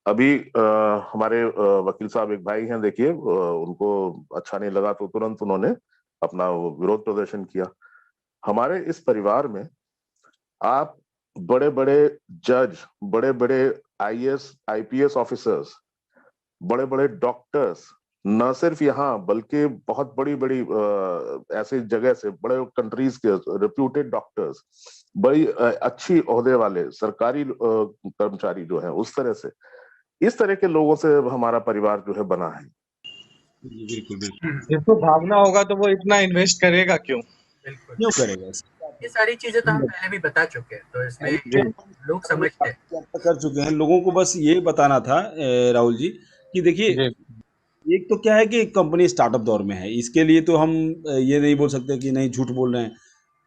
अभी हमारे वकील साहब एक भाई हैं, देखिए, उनको अच्छा नहीं लगा तो तुरंत उन्होंने अपना वो विरोध प्रदर्शन किया। हमारे इस परिवार में आप बड़े बड़े जज, बड़े बड़े आईएएस आईपीएस ऑफिसर्स, बड़े बड़े डॉक्टर्स, न सिर्फ यहाँ बल्कि बहुत बड़ी बड़ी ऐसी जगह से, बड़े कंट्रीज के रिप्यूटेड डॉक्टर्स, बड़ी अच्छी ओहदे वाले सरकारी कर्मचारी जो है, उस तरह से, इस तरह के लोगों से हमारा परिवार जो है बना है। जी, बिल्कुल बिल्कुल। जिसको भागना होगा तो वो इतना इन्वेस्ट करेगा क्यों? बिल्कुल क्यों करेगा ये सारी चीजें तो हम पहले भी बता चुके हैं, तो इसमें जी लोग समझते हैं। चर्चा कर चुके हैं। लोगों को बस ये बताना था राहुल जी कि देखिए, जी एक तो क्या है कि कंपनी स्टार्टअप दौर में है, इसके लिए तो हम ये नहीं बोल सकते कि नहीं झूठ बोल रहे हैं।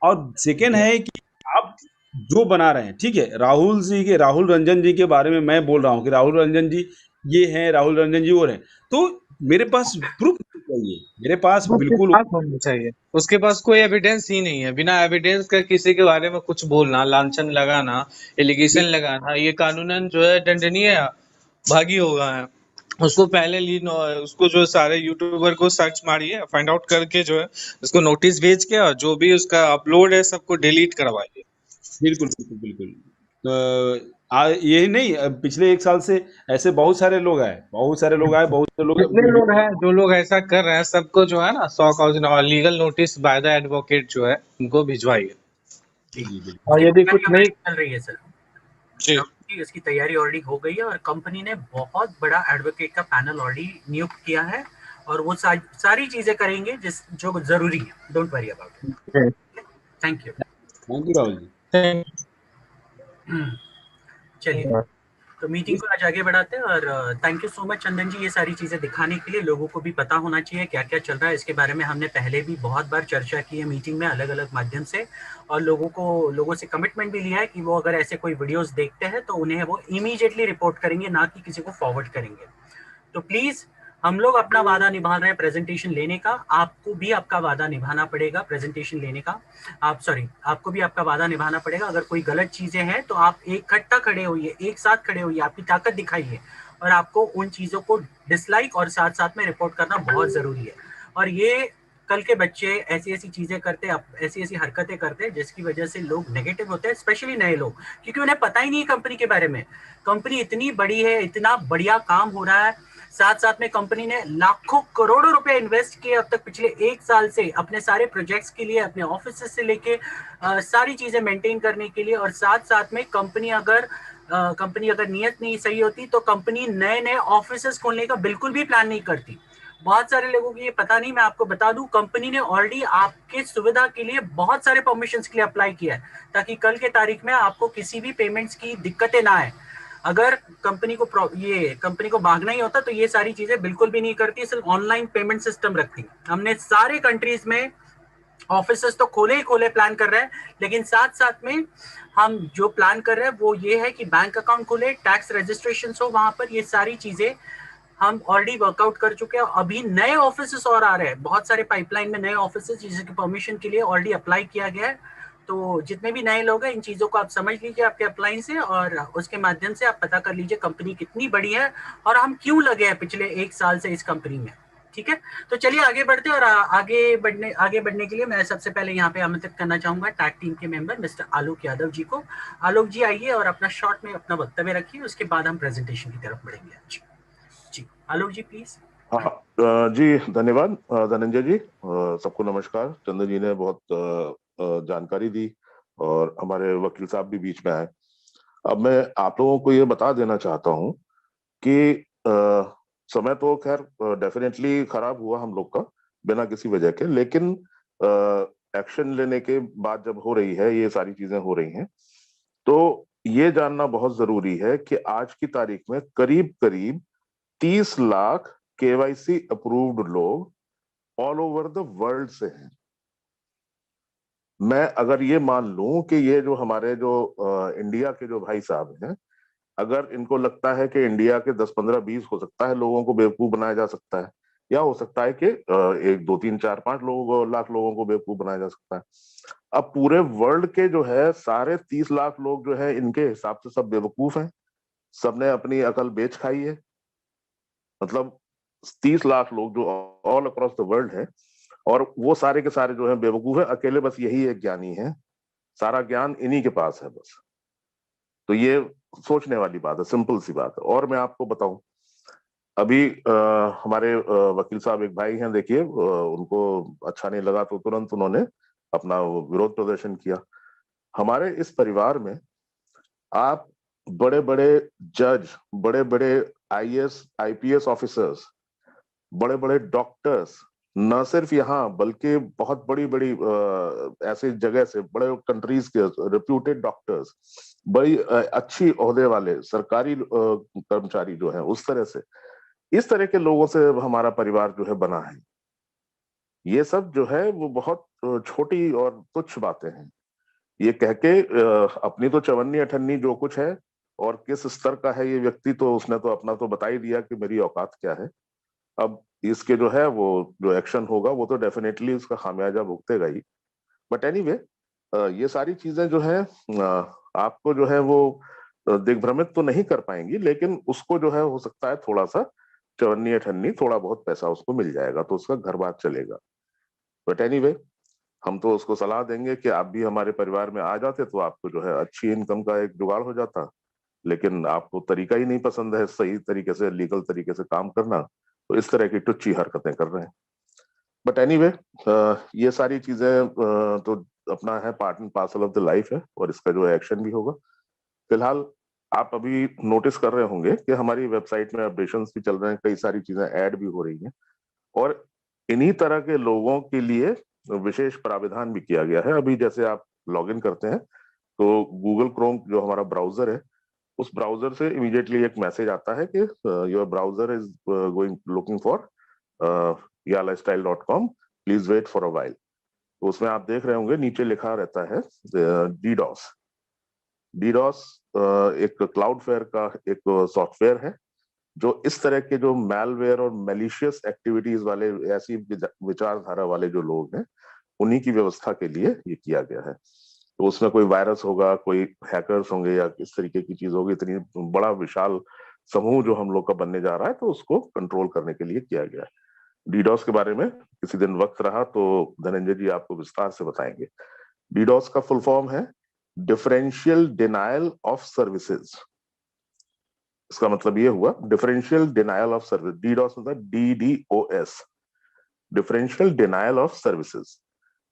और सेकेंड है कि आप जो बना रहे हैं, ठीक है, राहुल रंजन जी के बारे में मैं बोल रहा हूँ कि राहुल रंजन जी ये हैं, राहुल रंजन जी वो हैं, तो मेरे पास प्रूफ चाहिए, मेरे पास वो उसके बिल्कुल। पास होना चाहिए, उसके पास कोई एविडेंस ही नहीं है। बिना एविडेंस का किसी के बारे में कुछ बोलना, लांछन लगाना, एलिगेशन लगाना, ये कानूनन जो है दंडनीय भागी होगा है। उसको पहले उसको जो सारे यूट्यूबर को सर्च मारिए, फाइंड आउट करके जो है उसको नोटिस भेज के, और जो भी उसका अपलोड है सबको डिलीट करवाइए। बिल्कुल बिल्कुल बिल्कुल। यही नहीं, पिछले एक साल से ऐसे बहुत सारे लोग आए, बहुत सारे लोग आए, बहुत से लोग जितने वीडियो। लोग हैं, जो लोग ऐसा कर रहे हैं, सबको जो है ना 100 legal notice by the advocate जो है उनको भिजवाइए। जी जी बिल्कुल। और इसकी यदि कुछ तैयारी नहीं, ऑलरेडी चल रही है सर। जी इसकी तैयारी ऑलरेडी हो गई है और कंपनी ने बहुत बड़ा एडवोकेट का पैनल ऑलरेडी नियुक्त किया है, और वो सारी चीजें करेंगे जिस जो जरूरी है। Don't worry about it. Thank you. Thank you Rahul ji. Thank चलिए, यू। तो मीटिंग को आज आगे बढ़ाते हैं, और thank you so much Chandan ji, ये सारी चीज़ें दिखाने के लिए। लोगों को भी पता होना चाहिए क्या क्या चल रहा है, इसके बारे में हमने पहले भी बहुत बार चर्चा की है मीटिंग में अलग अलग माध्यम से, और लोगों से कमिटमेंट भी लिया है कि वो अगर ऐसे कोई वीडियोस देखते हैं तो उन्हें वो इमीडिएटली रिपोर्ट करेंगे, ना कि किसी को फॉरवर्ड करेंगे। तो प्लीज़, हम लोग अपना वादा निभा रहे हैं प्रेजेंटेशन लेने का, आपको भी आपका वादा निभाना पड़ेगा प्रेजेंटेशन लेने का। आपको भी आपका वादा निभाना पड़ेगा। अगर कोई गलत चीजें हैं तो आप इकट्ठा खड़े होइए, एक साथ खड़े होइए, आपकी ताकत दिखाइए, और आपको उन चीजों को डिसलाइक और साथ साथ में रिपोर्ट करना बहुत जरूरी है। और ये कल के बच्चे ऐसी ऐसी चीजें करते, ऐसी ऐसी हरकतें करते हैं जिसकी वजह से लोग नेगेटिव होते हैं, स्पेशली नए लोग, क्योंकि उन्हें पता ही नहीं है कंपनी के बारे में। कंपनी इतनी बड़ी है, इतना बढ़िया काम हो रहा है, साथ साथ में कंपनी ने लाखों करोड़ों रुपए इन्वेस्ट किए अब तक पिछले एक साल से अपने सारे प्रोजेक्ट्स के लिए, अपने ऑफिस से लेके सारी चीजें मेंटेन करने के लिए। और साथ साथ में कंपनी अगर नियत नहीं सही होती तो कंपनी नए नए ऑफिस खोलने का बिल्कुल भी प्लान नहीं करती। बहुत सारे लोगों को ये पता नहीं, मैं आपको बता दूं, कंपनी ने ऑलरेडी आपके सुविधा के लिए बहुत सारे परमिशन के लिए अप्लाई किया है, ताकि कल के तारीख में आपको किसी भी पेमेंट्स की दिक्कतें ना आए। अगर कंपनी को भागना ही होता तो ये सारी चीजें बिल्कुल भी नहीं करती, सिर्फ ऑनलाइन पेमेंट सिस्टम रखती। हमने सारे कंट्रीज में ऑफिस तो खोले ही खोले प्लान कर रहे हैं, लेकिन साथ साथ में हम जो प्लान कर रहे हैं वो ये है कि बैंक अकाउंट खोले, टैक्स रजिस्ट्रेशन हो वहां पर, ये सारी चीजें हम ऑलरेडी वर्कआउट कर चुके हैं। अभी नए ऑफिस और आ रहे हैं, बहुत सारे पाइपलाइन में नए ऑफिस जिसकी परमिशन के लिए ऑलरेडी अप्लाई किया गया है। तो जितने भी नए लोग हैं, इन चीजों को आप समझ लीजिए आपके अप्लाई से, और उसके माध्यम से आप पता कर लीजिए कंपनी कितनी बड़ी है और हम क्यों लगे हैं पिछले एक साल से इस कंपनी में। ठीक है, तो चलिए आगे बढ़ते हैं। और आगे बढ़ने के लिए मैं सबसे पहले यहाँ पे आमंत्रित करना चाहूंगा टैग टीम के मेंबर मिस्टर आलोक यादव जी को। आलोक जी आइए और अपना शॉर्ट में अपना वक्तव्य रखिए, उसके बाद हम प्रेजेंटेशन की तरफ बढ़ेंगे। जी आलोक जी प्लीज। हाँ, जी धन्यवाद धनंजय जी। सबको नमस्कार। चंदन जी ने बहुत जानकारी दी और हमारे वकील साहब भी बीच में आए। अब मैं आप लोगों को ये बता देना चाहता हूँ कि समय तो खैर डेफिनेटली खराब हुआ हम लोग का बिना किसी वजह के, लेकिन एक्शन लेने के बाद जब हो रही है, ये सारी चीजें हो रही हैं, तो ये जानना बहुत जरूरी है कि आज की तारीख में करीब करीब 30 लाख केवाईसी अप्रूव्ड लोग ऑल ओवर द वर्ल्ड से हैं। मैं अगर ये मान लूं कि ये जो हमारे जो इंडिया के जो भाई साहब हैं, अगर इनको लगता है कि इंडिया के 10 15 20 हो सकता है लोगों को बेवकूफ बनाया जा सकता है, या हो सकता है कि 1 2 3 4 5 लोगों को बेवकूफ बनाया जा सकता है। अब पूरे वर्ल्ड के जो है सारे 30 लाख लोग जो है, इनके हिसाब से सब बेवकूफ हैं, सबने अपनी अकल बेच खाई है। मतलब 30 लाख लोग जो ऑल अक्रॉस द वर्ल्ड है, और वो सारे के सारे जो है बेवकूफ है, अकेले बस यही एक ज्ञानी है, सारा ज्ञान इन्हीं के पास है बस। तो ये सोचने वाली बात है, सिंपल सी बात है। और मैं आपको बताऊं, अभी हमारे वकील साहब एक भाई हैं, देखिए, उनको अच्छा नहीं लगा तो तुरंत उन्होंने अपना विरोध प्रदर्शन किया। हमारे इस परिवार में आप बड़े बड़े जज, बड़े बड़े आईएएस आईपीएस ऑफिसर्स, बड़े बड़े डॉक्टर्स, न सिर्फ यहाँ बल्कि बहुत बड़ी बड़ी ऐसी जगह से, बड़े कंट्रीज के रेप्यूटेड डॉक्टर्स, बड़ी अच्छी ओहदे वाले सरकारी कर्मचारी जो है, उस तरह से, इस तरह के लोगों से हमारा परिवार जो है बना है। ये सब जो है वो बहुत छोटी और तुच्छ बातें हैं। ये कह के अपनी तो चवन्नी अठन्नी जो कुछ है और किस स्तर का है ये व्यक्ति, तो उसने तो अपना तो बता ही दिया कि मेरी औकात क्या है। अब इसके जो है वो जो एक्शन होगा वो तो डेफिनेटली उसका खामियाजा भुगतेगा ही। बट एनीवे, ये सारी चीजें जो है आपको जो है वो दिग्भ्रमित तो नहीं कर पाएंगी, लेकिन उसको जो है हो सकता है थोड़ा सा चवन्नी अठन्नी, थोड़ा बहुत पैसा उसको मिल जाएगा तो उसका घर बार चलेगा। बट एनीवे, हम तो उसको सलाह देंगे कि आप भी हमारे परिवार में आ जाते तो आपको जो है अच्छी इनकम का एक जुगाड़ हो जाता। लेकिन आपको तरीका ही नहीं पसंद है सही तरीके से, लीगल तरीके से काम करना, तो इस तरह की टुच्ची हरकतें कर रहे हैं। बट एनीवे, ये सारी चीजें तो अपना है, part and parcel of the life है, और इसका जो है एक्शन भी होगा। फिलहाल आप अभी नोटिस कर रहे होंगे कि हमारी वेबसाइट में अपडेशंस भी चल रहे हैं, कई सारी चीजें ऐड भी हो रही हैं, और इन्हीं तरह के लोगों के लिए विशेष प्राविधान भी किया गया है। अभी जैसे आप लॉगिन करते हैं तो गूगल क्रोम जो हमारा ब्राउजर है, उस ब्राउजर से इमीडिएटली एक मैसेज आता है कि your browser is going looking for yalifestyle.com, please wait for a while. तो उसमें आप देख रहे होंगे नीचे लिखा रहता है डीडॉस। डीडॉस एक क्लाउडफेयर का एक सॉफ्टवेयर है जो इस तरह के जो मैलवेयर और मैलिशियस एक्टिविटीज वाले, ऐसी विचारधारा वाले जो लोग हैं, उन्हीं की व्यवस्था के लिए ये किया गया है। तो उसमें कोई वायरस होगा, कोई हैकर्स होंगे या इस तरीके की चीज होगी, इतनी बड़ा विशाल समूह जो हम लोग का बनने जा रहा है, तो उसको कंट्रोल करने के लिए किया गया है। डीडॉस के बारे में किसी दिन वक्त रहा तो धनंजय जी आपको विस्तार से बताएंगे। डीडॉस का फुल फॉर्म है डिफरेंशियल डिनायल ऑफ सर्विसेज। इसका मतलब ये हुआ differential denial of service. DDoS मतलब DDoS, differential denial of services.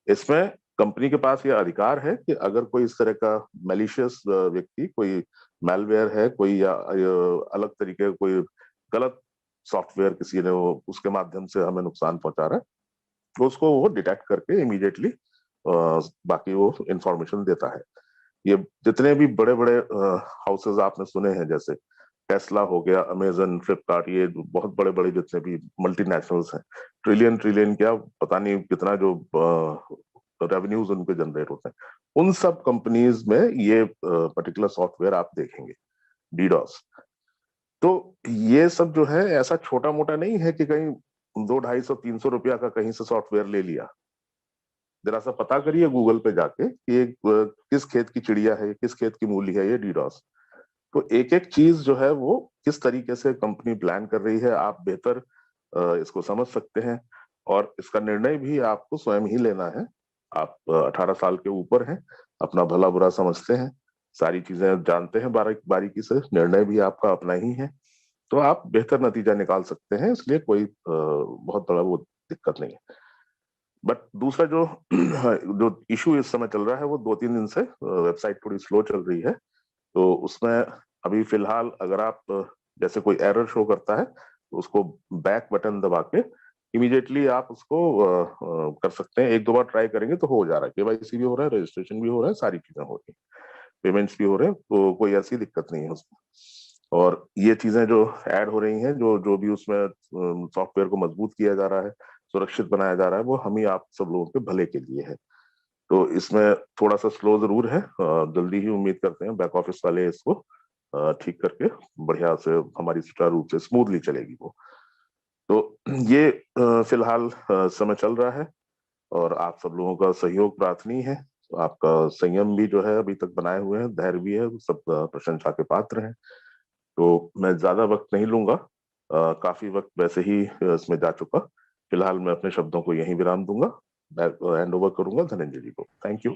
इसमें कंपनी के पास ये अधिकार है कि अगर कोई इस तरह का मैलिशियस व्यक्ति, कोई मैलवेयर है, कोई या अलग तरीके का कोई गलत सॉफ्टवेयर किसी ने उसके माध्यम से हमें नुकसान पहुंचा रहा है, तो उसको वो डिटेक्ट करके इमीडिएटली बाकी वो इंफॉर्मेशन देता है। ये जितने भी बड़े बड़े हाउसेज आपने सुने हैं, जैसे टेस्ला हो गया, अमेजन, फ्लिपकार्ट, ये बहुत बड़े बड़े जितने भी मल्टीनेशनल्स हैं, ट्रिलियन ट्रिलियन क्या पता नहीं कितना जो रेवेन्यूज उनके जनरेट होते हैं, उन सब कंपनीज में ये पर्टिकुलर सॉफ्टवेयर आप देखेंगे, डीडॉस। तो ये सब जो है ऐसा छोटा मोटा नहीं है कि कहीं 200-250-300 रुपया का कहीं से सॉफ्टवेयर ले लिया। जरा सा पता करिए गूगल पे जाके कि ये किस खेत की चिड़िया है, किस खेत की मूली है ये डीडॉस। तो एक एक चीज जो है वो किस तरीके से कंपनी प्लान कर रही है, आप बेहतर इसको समझ सकते हैं, और इसका निर्णय भी आपको स्वयं ही लेना है। आप 18 साल के ऊपर हैं, अपना भला बुरा समझते हैं, सारी चीजें जानते हैं, बारीकी से निर्णय भी आपका अपना ही है, तो आप बेहतर नतीजा निकाल सकते हैं, इसलिए कोई बहुत बड़ा वो दिक्कत नहीं है। बट दूसरा जो जो इशू इस समय चल रहा है वो 2-3 दिन से वेबसाइट थोड़ी स्लो चल रही है। तो उसमें अभी फिलहाल अगर आप जैसे कोई एरर शो करता है तो उसको बैक बटन दबा के इमीडिएटली आप उसको कर सकते हैं। 1-2 बार ट्राई करेंगे तो हो जा रहा है, केवाईसी भी हो रहा है, रजिस्ट्रेशन भी हो रहा है, सारी चीजें हो रही है, पेमेंट्स भी हो रहे हैं, तो कोई ऐसी दिक्कत नहीं है उसमें। और ये चीजें जो ऐड हो रही हैं, जो जो भी उसमें सॉफ्टवेयर को मजबूत किया जा रहा है, सुरक्षित बनाया जा रहा है, वो हम ही आप सब लोगों के भले के लिए है। तो इसमें थोड़ा सा स्लो जरूर है, जल्दी ही उम्मीद करते हैं बैक ऑफिस वाले इसको ठीक करके बढ़िया से हमारी सुचारू रूप से स्मूथली चलेगी वो। तो ये फिलहाल समय चल रहा है, और आप सब लोगों का सहयोग प्रार्थनीय है। तो आपका संयम भी जो है अभी तक बनाए हुए हैं, धैर्य भी है, सब प्रशंसा के पात्र हैं। तो मैं ज्यादा वक्त नहीं लूंगा, काफी वक्त वैसे ही इसमें जा चुका। फिलहाल मैं अपने शब्दों को यहीं विराम दूंगा, हैंड ओवर करूंगा धनंजय जी को। Thank you.